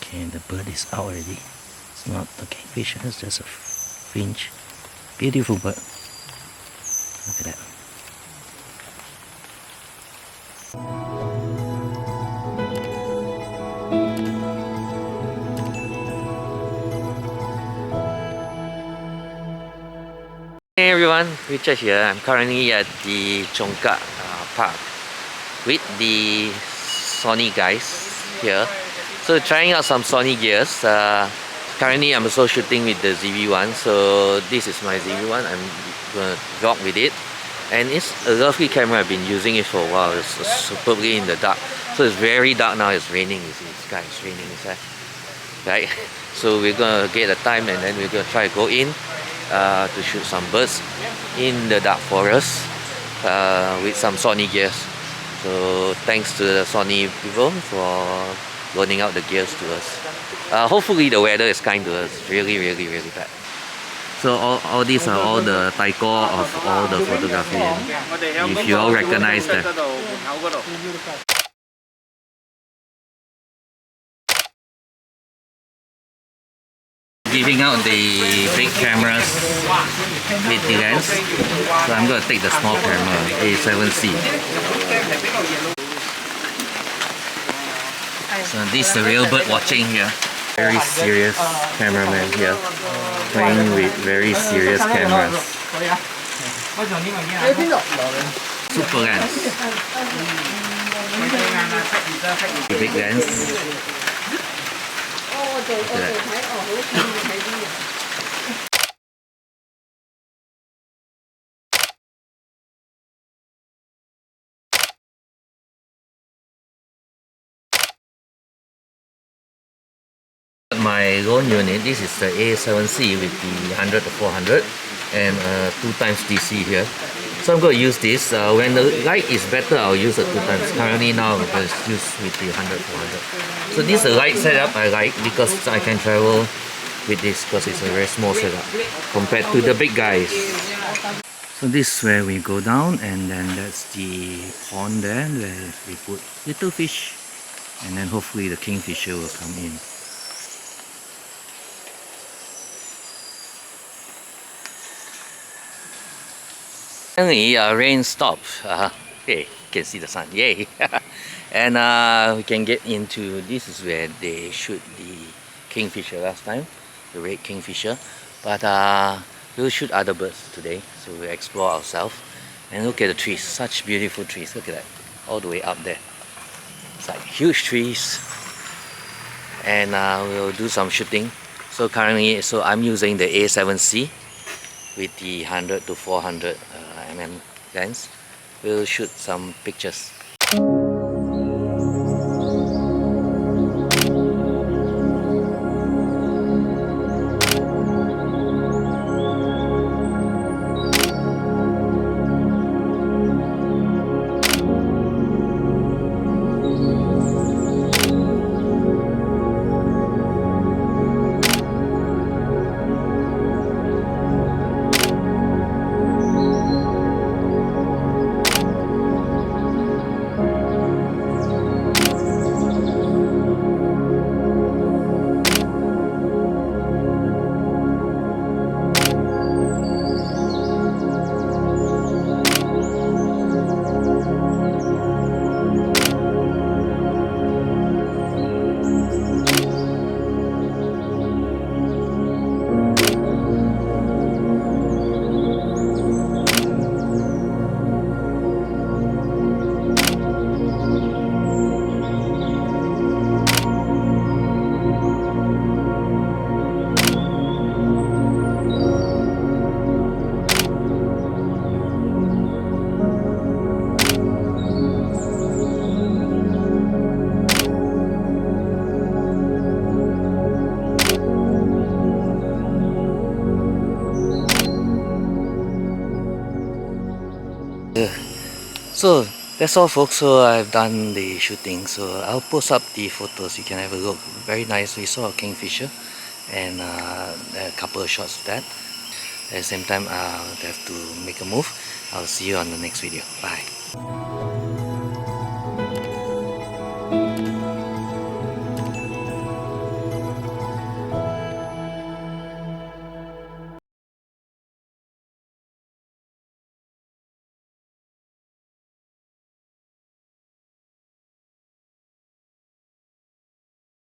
Okay, the bird is out already. It's not the kingfisher, it's just a finch. Beautiful bird. Look at that. Hey everyone, Richard here. I'm currently at the Chongkat Park with the Sony guys here. So trying out some Sony gears. Currently I'm also shooting with the ZV1. So this is my ZV1. I'm gonna vlog with it. And it's a lovely camera. I've been using it for a while. It's superbly in the dark. So it's very dark now. It's raining. You see, the sky is raining inside. Right? So we're gonna get a time and then we're gonna try to go in to shoot some birds in the dark forest with some Sony gears. So thanks to the Sony people for loaning out the gears to us. Hopefully the weather is kind to us. Really bad. So all these are all the taiko of all the photography. If you all recognize that. Giving out the big cameras with the lens. So I'm going to take the small camera, A7C. So this is the real bird watching here. Very serious cameraman here, playing with very serious cameras. Super lens. Big lens. My lone unit, this is the A7C with the 100-400 and 2x DC here. So I'm going to use this. When the light is better, I'll use it 2x. Currently now I'm going to use with the 100-400. So this is a light setup I like because I can travel with this because it's a very small setup compared to the big guys. So this is where we go down, and then that's the pond there where we put little fish, and then hopefully the kingfisher will come in. Finally, rain stopped. Hey, you can see the sun. Yay! And we can get into, this is where they shoot the kingfisher last time, the red kingfisher. But we'll shoot other birds today, so we'll explore ourselves. And look at the trees, such beautiful trees. Look at that, all the way up there. It's like huge trees. And we'll do some shooting. So currently, I'm using the A7C with the 100-400 mm lens. We'll shoot some pictures. So that's all folks. So I've done the shooting, so I'll post up the photos. You can have a look. Very nice. We saw a kingfisher and a couple of shots of that. At the same time, I'll have to make a move. I'll see you on the next video. Bye.